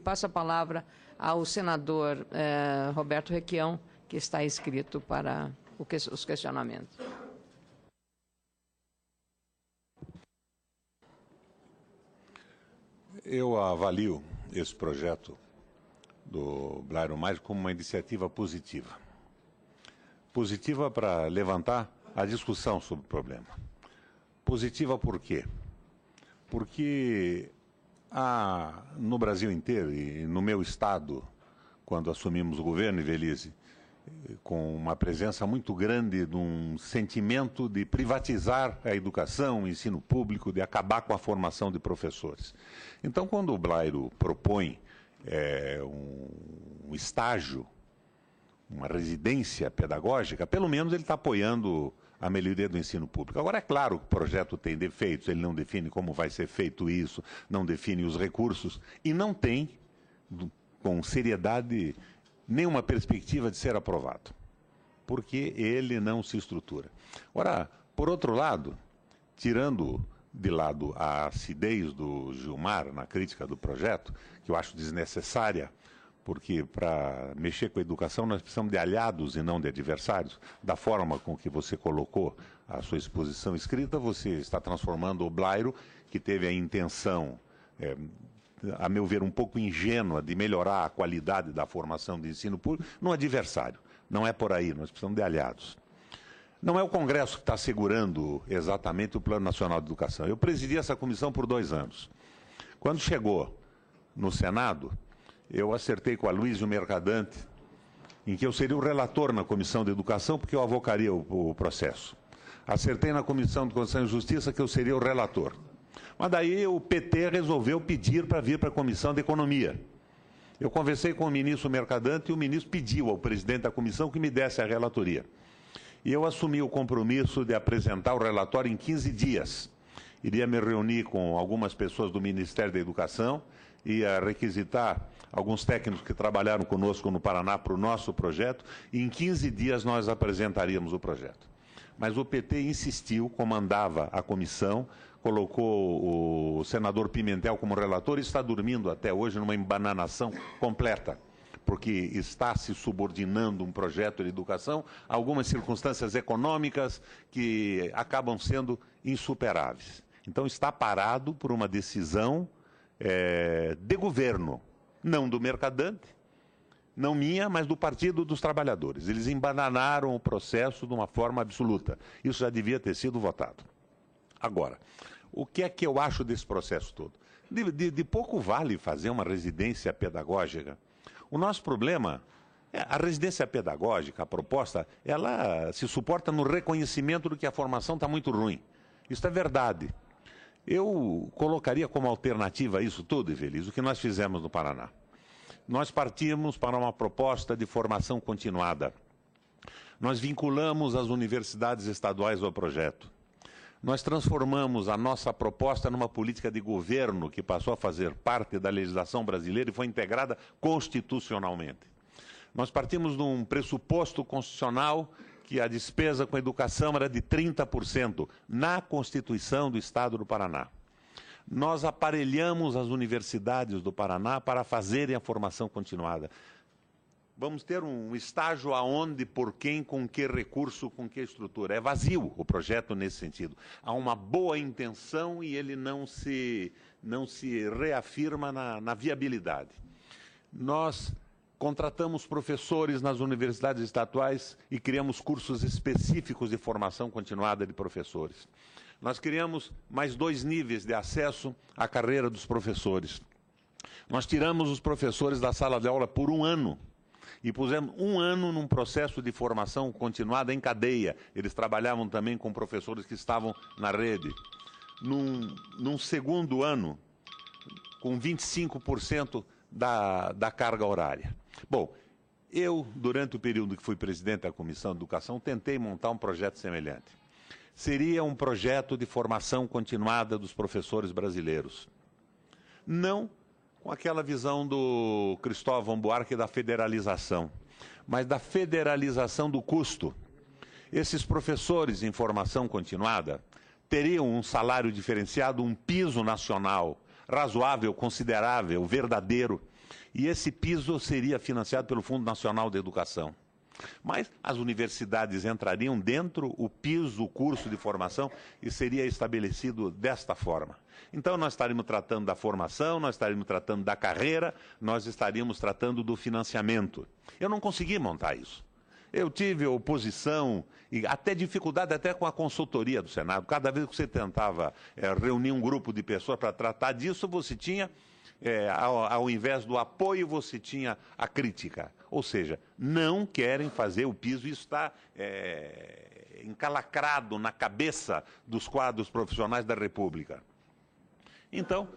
passo a palavra ao senador Roberto Requião, que está inscrito para os questionamentos. Eu avalio esse projeto do Blairo Maggi como uma iniciativa positiva. Positiva para levantar a discussão sobre o problema. Positiva por quê? Porque no Brasil inteiro e no meu estado, quando assumimos o governo, Ivelisse, com uma presença muito grande de um sentimento de privatizar a educação, o ensino público, de acabar com a formação de professores. Então, quando o Blairo propõe um estágio, uma residência pedagógica, pelo menos ele está apoiando a melhoria do ensino público. Agora, é claro que o projeto tem defeitos, ele não define como vai ser feito isso, não define os recursos, e não tem, com seriedade, nenhuma perspectiva de ser aprovado, porque ele não se estrutura. Ora, por outro lado, tirando de lado a acidez do Gilmar na crítica do projeto, que eu acho desnecessária, porque para mexer com a educação nós precisamos de aliados e não de adversários. Da forma com que você colocou a sua exposição escrita, você está transformando o Blairo, que teve a intenção, a meu ver, um pouco ingênua de melhorar a qualidade da formação de ensino público, num adversário. Não é por aí, nós precisamos de aliados. Não é o Congresso que está segurando exatamente o Plano Nacional de Educação. Eu presidi essa comissão por 2 anos. Quando chegou no Senado, eu acertei com a Aloysio Mercadante, em que eu seria o relator na Comissão de Educação, porque eu avocaria o processo. Acertei na Comissão de Constituição e Justiça, que eu seria o relator. Mas daí o PT resolveu pedir para vir para a Comissão de Economia. Eu conversei com o ministro Mercadante e o ministro pediu ao presidente da comissão que me desse a relatoria. E eu assumi o compromisso de apresentar o relatório em 15 dias. Iria me reunir com algumas pessoas do Ministério da Educação, ia requisitar alguns técnicos que trabalharam conosco no Paraná para o nosso projeto, e em 15 dias nós apresentaríamos o projeto. Mas o PT insistiu, comandava a comissão, colocou o senador Pimentel como relator e está dormindo até hoje numa embananação completa, porque está se subordinando um projeto de educação a algumas circunstâncias econômicas que acabam sendo insuperáveis. Então está parado por uma decisão de governo, não do Mercadante, não minha, mas do Partido dos Trabalhadores. Eles embananaram o processo de uma forma absoluta. Isso já devia ter sido votado. Agora, o que é que eu acho desse processo todo? De pouco vale fazer uma residência pedagógica. O nosso problema, a residência pedagógica, a proposta, ela se suporta no reconhecimento de que a formação está muito ruim. Isso é verdade. Eu colocaria como alternativa a isso tudo, Ivelisse, o que nós fizemos no Paraná. Nós partimos para uma proposta de formação continuada. Nós vinculamos as universidades estaduais ao projeto. Nós transformamos a nossa proposta numa política de governo que passou a fazer parte da legislação brasileira e foi integrada constitucionalmente. Nós partimos de um pressuposto constitucional que a despesa com educação era de 30% na Constituição do Estado do Paraná. Nós aparelhamos as universidades do Paraná para fazerem a formação continuada. Vamos ter um estágio aonde, por quem, com que recurso, com que estrutura. É vazio o projeto nesse sentido. Há uma boa intenção e ele não se reafirma na viabilidade. Nós contratamos professores nas universidades estaduais e criamos cursos específicos de formação continuada de professores. Nós criamos mais 2 níveis de acesso à carreira dos professores. Nós tiramos os professores da sala de aula por 1 ano e pusemos 1 ano num processo de formação continuada em cadeia. Eles trabalhavam também com professores que estavam na rede. Num segundo ano, com 25% da carga horária. Bom, eu, durante o período que fui presidente da Comissão de Educação, tentei montar um projeto semelhante. Seria um projeto de formação continuada dos professores brasileiros. Não com aquela visão do Cristóvão Buarque da federalização, mas da federalização do custo. Esses professores em formação continuada teriam um salário diferenciado, um piso nacional razoável, considerável, verdadeiro. E esse piso seria financiado pelo Fundo Nacional de Educação. Mas as universidades entrariam dentro, o piso, o curso de formação, e seria estabelecido desta forma. Então, nós estaríamos tratando da formação, nós estaríamos tratando da carreira, nós estaríamos tratando do financiamento. Eu não consegui montar isso. Eu tive oposição e até dificuldade até com a consultoria do Senado. Cada vez que você tentava reunir um grupo de pessoas para tratar disso, você tinha... ao invés do apoio, você tinha a crítica. Ou seja, não querem fazer o piso, isso está encalacrado na cabeça dos quadros profissionais da República. Então,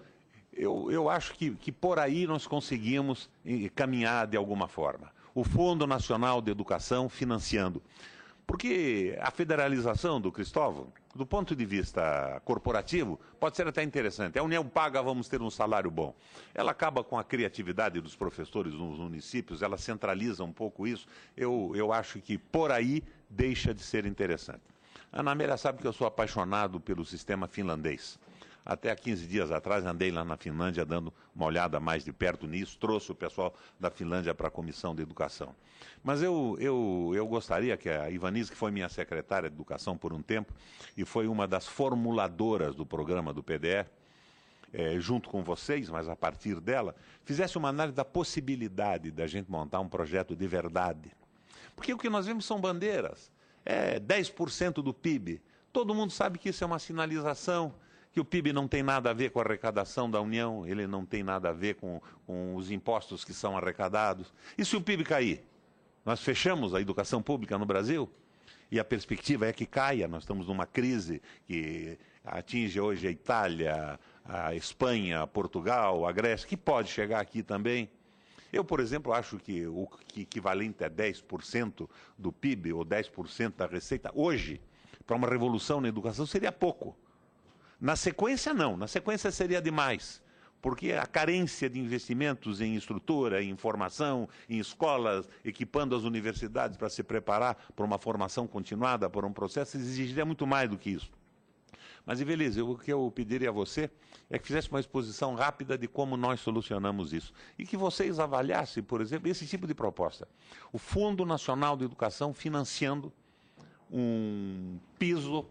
eu acho que por aí nós conseguimos caminhar de alguma forma. O Fundo Nacional de Educação financiando. Porque a federalização do Cristóvão, do ponto de vista corporativo, pode ser até interessante. A União paga, vamos ter um salário bom. Ela acaba com a criatividade dos professores nos municípios, ela centraliza um pouco isso. Eu acho que por aí deixa de ser interessante. A Ana Amélia sabe que eu sou apaixonado pelo sistema finlandês. Até há 15 dias atrás andei lá na Finlândia dando uma olhada mais de perto nisso, trouxe o pessoal da Finlândia para a Comissão de Educação. Mas eu gostaria que a Ivanise, que foi minha secretária de Educação por um tempo, e foi uma das formuladoras do programa do PDE, junto com vocês, mas a partir dela, fizesse uma análise da possibilidade da gente montar um projeto de verdade. Porque o que nós vemos são bandeiras, 10% do PIB. Todo mundo sabe que isso é uma sinalização, que o PIB não tem nada a ver com a arrecadação da União, ele não tem nada a ver com os impostos que são arrecadados. E se o PIB cair? Nós fechamos a educação pública no Brasil e a perspectiva é que caia. Nós estamos numa crise que atinge hoje a Itália, a Espanha, Portugal, a Grécia, que pode chegar aqui também. Eu, por exemplo, acho que o equivalente a 10% do PIB ou 10% da receita, hoje, para uma revolução na educação, seria pouco. Na sequência, não. Na sequência seria demais, porque a carência de investimentos em estrutura, em formação, em escolas, equipando as universidades para se preparar para uma formação continuada, para um processo, exigiria muito mais do que isso. Mas, Ivelise, o que eu pediria a você é que fizesse uma exposição rápida de como nós solucionamos isso. E que vocês avaliassem, por exemplo, esse tipo de proposta. O Fundo Nacional de Educação financiando um piso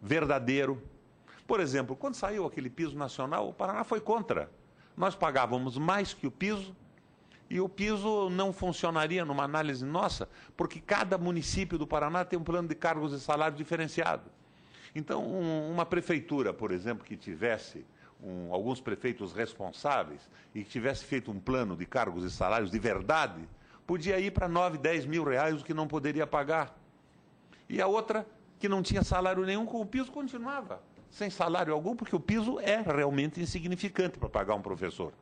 verdadeiro. Por exemplo, quando saiu aquele piso nacional, o Paraná foi contra. Nós pagávamos mais que o piso, e o piso não funcionaria numa análise nossa, porque cada município do Paraná tem um plano de cargos e salários diferenciado. Então, uma prefeitura, por exemplo, que tivesse alguns prefeitos responsáveis e que tivesse feito um plano de cargos e salários de verdade, podia ir para 9, 10 mil reais, o que não poderia pagar. E a outra, que não tinha salário nenhum, com o piso continuava sem salário algum, porque o piso é realmente insignificante para pagar um professor.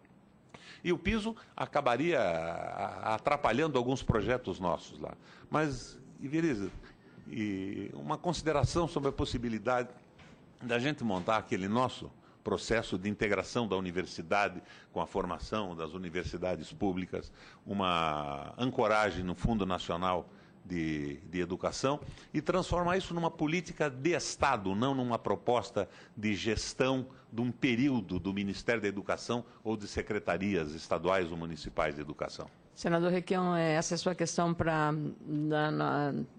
E o piso acabaria atrapalhando alguns projetos nossos lá. Mas, Ivelise, uma consideração sobre a possibilidade da gente montar aquele nosso processo de integração da universidade com a formação das universidades públicas, uma ancoragem no Fundo Nacional de Educação e transformar isso numa política de Estado, não numa proposta de gestão de um período do Ministério da Educação ou de secretarias estaduais ou municipais de educação. Senador Requião, essa é a sua questão para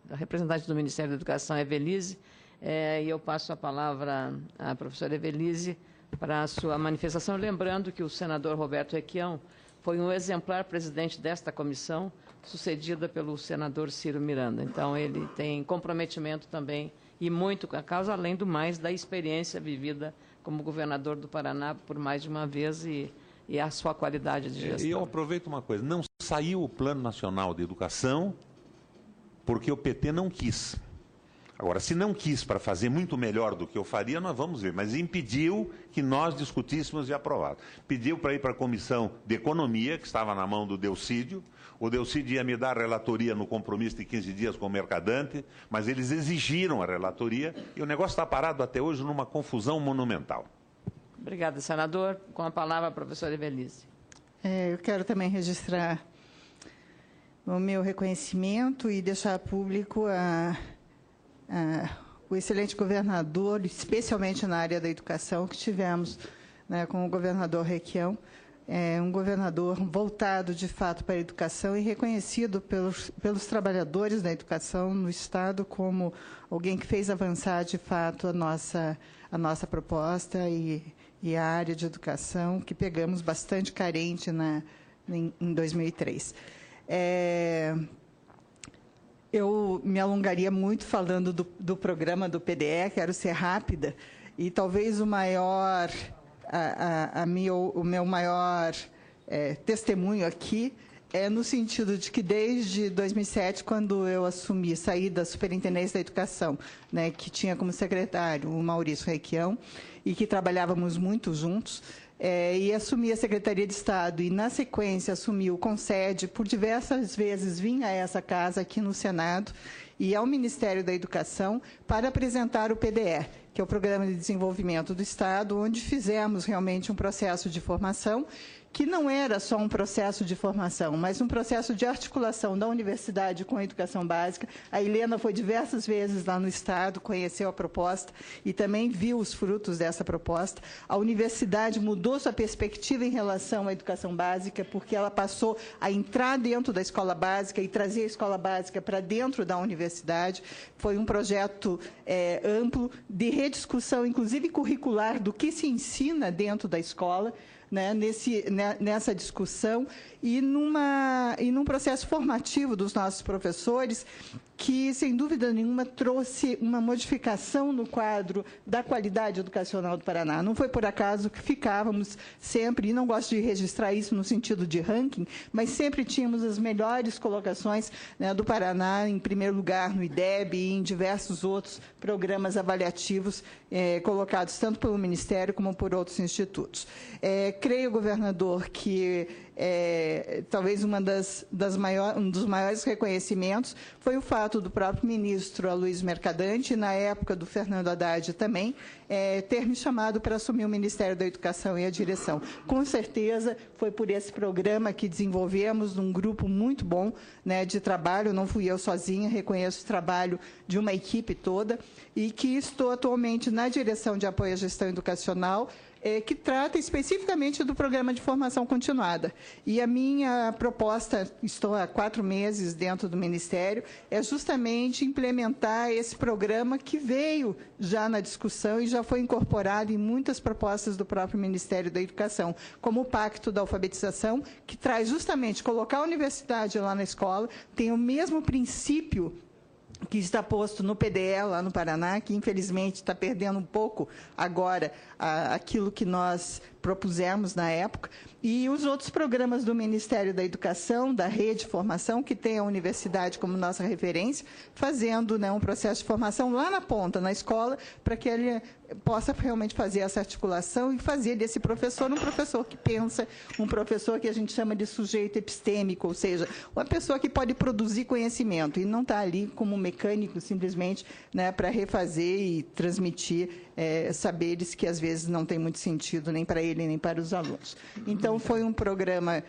a representante do Ministério da Educação, Evelise, e eu passo a palavra à professora Evelise para a sua manifestação, lembrando que o senador Roberto Requião foi um exemplar presidente desta comissão, sucedida pelo senador Ciro Miranda. Então, ele tem comprometimento também, e muito com a causa, além do mais, da experiência vivida como governador do Paraná por mais de uma vez e a sua qualidade de gestão. E eu aproveito uma coisa, não saiu o Plano Nacional de Educação porque o PT não quis. Agora, se não quis para fazer muito melhor do que eu faria, nós vamos ver, mas impediu que nós discutíssemos e aprovássemos. Pediu para ir para a Comissão de Economia, que estava na mão do Delcídio. O Delcídio ia me dar a relatoria no compromisso de 15 dias com o Mercadante, mas eles exigiram a relatoria e o negócio está parado até hoje numa confusão monumental. Obrigada, senador. Com a palavra, a professora Evelise. Eu quero também registrar o meu reconhecimento e deixar público o excelente governador, especialmente na área da educação, que tivemos, né, com o governador Requião, um governador voltado, de fato, para a educação e reconhecido pelos trabalhadores da educação no Estado como alguém que fez avançar, de fato, a nossa proposta e a área de educação, que pegamos bastante carente em 2003. Eu me alongaria muito falando do programa do PDE, quero ser rápida, e talvez o meu maior testemunho aqui é no sentido de que, desde 2007, quando eu saí da Superintendência da Educação, né, que tinha como secretário o Maurício Requião, e que trabalhávamos muito juntos, e assumi a Secretaria de Estado, e, na sequência, assumi o Concede, por diversas vezes vim a essa casa aqui no Senado e ao Ministério da Educação para apresentar o PDE, que é o Programa de Desenvolvimento do Estado, onde fizemos realmente um processo de formação, que não era só um processo de formação, mas um processo de articulação da universidade com a educação básica. A Helena foi diversas vezes lá no Estado, conheceu a proposta e também viu os frutos dessa proposta. A universidade mudou sua perspectiva em relação à educação básica, porque ela passou a entrar dentro da escola básica e trazer a escola básica para dentro da universidade. Foi um projeto amplo de rediscussão, inclusive curricular, do que se ensina dentro da escola, né, nessa discussão e num processo formativo dos nossos professores, que, sem dúvida nenhuma, trouxe uma modificação no quadro da qualidade educacional do Paraná. Não foi por acaso que ficávamos sempre, e não gosto de registrar isso no sentido de ranking, mas sempre tínhamos as melhores colocações, né, do Paraná, em primeiro lugar no IDEB e em diversos outros programas avaliativos colocados tanto pelo Ministério como por outros institutos. Creio, governador, que talvez um dos maiores reconhecimentos foi o fato do próprio ministro Aloysio Mercadante, na época do Fernando Haddad também, ter me chamado para assumir o Ministério da Educação e a direção. Com certeza foi por esse programa que desenvolvemos um grupo muito bom, né, de trabalho, não fui eu sozinha, reconheço o trabalho de uma equipe toda, e que estou atualmente na direção de apoio à gestão educacional, que trata especificamente do programa de formação continuada. E a minha proposta, estou há 4 meses dentro do Ministério, é justamente implementar esse programa que veio já na discussão e já foi incorporado em muitas propostas do próprio Ministério da Educação, como o Pacto da Alfabetização, que traz justamente colocar a universidade lá na escola, tem o mesmo princípio que está posto no PDE lá no Paraná, que infelizmente está perdendo um pouco agora aquilo que nós propusemos na época, e os outros programas do Ministério da Educação, da Rede de Formação, que tem a universidade como nossa referência, fazendo, né, um processo de formação lá na ponta, na escola, para que ele possa realmente fazer essa articulação e fazer desse professor um professor que pensa, um professor que a gente chama de sujeito epistêmico, ou seja, uma pessoa que pode produzir conhecimento e não está ali como mecânico, simplesmente, né, para refazer e transmitir saberes que, às vezes, não tem muito sentido nem para ele, nem para os alunos. Então, foi um programa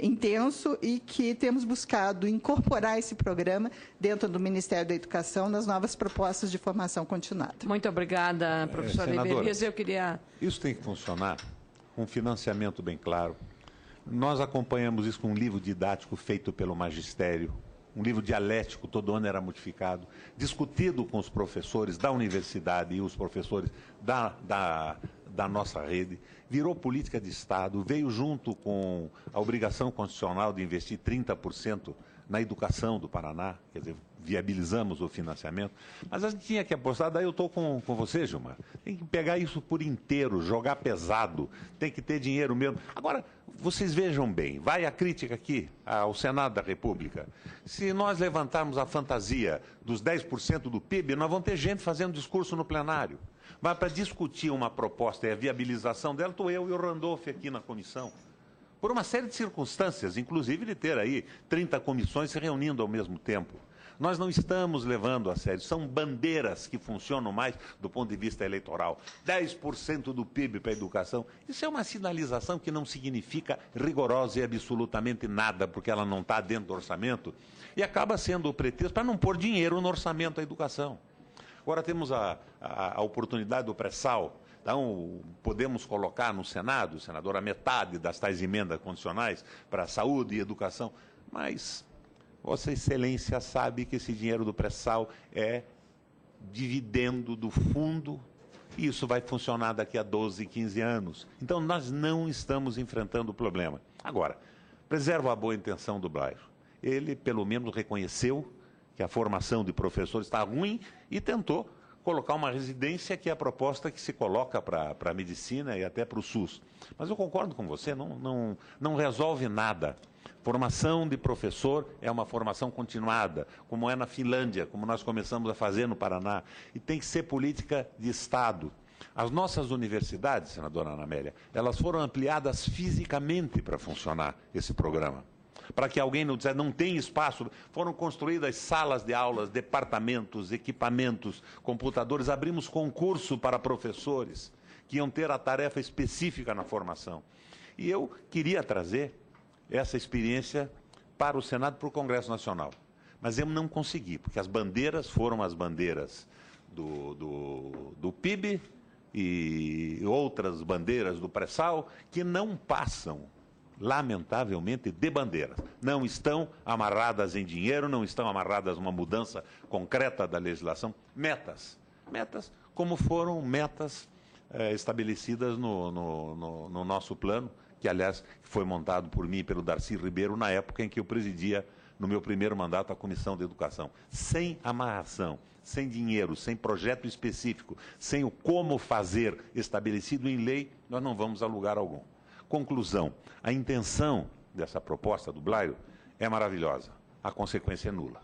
intenso e que temos buscado incorporar esse programa dentro do Ministério da Educação nas novas propostas de formação continuada. Muito obrigada, professora Evelise. Eu queria... Isso tem que funcionar com financiamento bem claro. Nós acompanhamos isso com um livro didático feito pelo magistério, um livro dialético, todo ano era modificado, discutido com os professores da universidade e os professores da nossa rede, virou política de Estado, veio junto com a obrigação constitucional de investir 30% na educação do Paraná, quer dizer, viabilizamos o financiamento, mas a gente tinha que apostar, daí eu estou com você, Gilmar, tem que pegar isso por inteiro, jogar pesado, tem que ter dinheiro mesmo. Agora, vocês vejam bem, vai a crítica aqui ao Senado da República, se nós levantarmos a fantasia dos 10% do PIB, nós vamos ter gente fazendo discurso no plenário. Mas para discutir uma proposta e a viabilização dela, estou eu e o Randolph aqui na comissão. Por uma série de circunstâncias, inclusive de ter aí 30 comissões se reunindo ao mesmo tempo. Nós não estamos levando a sério, são bandeiras que funcionam mais do ponto de vista eleitoral. 10% do PIB para a educação, isso é uma sinalização que não significa rigorosa e absolutamente nada, porque ela não está dentro do orçamento, e acaba sendo o pretexto para não pôr dinheiro no orçamento da educação. Agora temos a oportunidade do pré-sal, Então, podemos colocar no Senado, senador, a metade das tais emendas condicionais para saúde e educação, mas Vossa Excelência sabe que esse dinheiro do pré-sal é dividendo do fundo e isso vai funcionar daqui a 12, 15 anos. Então, nós não estamos enfrentando o problema. Agora, preservo a boa intenção do Blairo. Ele, pelo menos, reconheceu que a formação de professores está ruim e tentou colocar uma residência, que é a proposta que se coloca para a medicina e até para o SUS. Mas eu concordo com você, não resolve nada. Formação de professor é uma formação continuada, como é na Finlândia, como nós começamos a fazer no Paraná, e tem que ser política de Estado. As nossas universidades, senadora Ana Amélia, elas foram ampliadas fisicamente para funcionar esse programa. Para que alguém não dissesse, não tem espaço, foram construídas salas de aulas, departamentos, equipamentos, computadores, abrimos concurso para professores que iam ter a tarefa específica na formação. E eu queria trazer essa experiência para o Senado e para o Congresso Nacional. Mas eu não consegui, porque as bandeiras foram as bandeiras do PIB e outras bandeiras do pré-sal que não passam, lamentavelmente, de bandeiras. Não estão amarradas em dinheiro, não estão amarradas numa mudança concreta da legislação. Metas como foram metas estabelecidas no nosso plano, que, aliás, foi montado por mim e pelo Darcy Ribeiro na época em que eu presidia, no meu primeiro mandato, a Comissão de Educação. Sem amarração, sem dinheiro, sem projeto específico, sem o como fazer estabelecido em lei, nós não vamos a lugar algum. Conclusão, a intenção dessa proposta do Blairo é maravilhosa, a consequência é nula.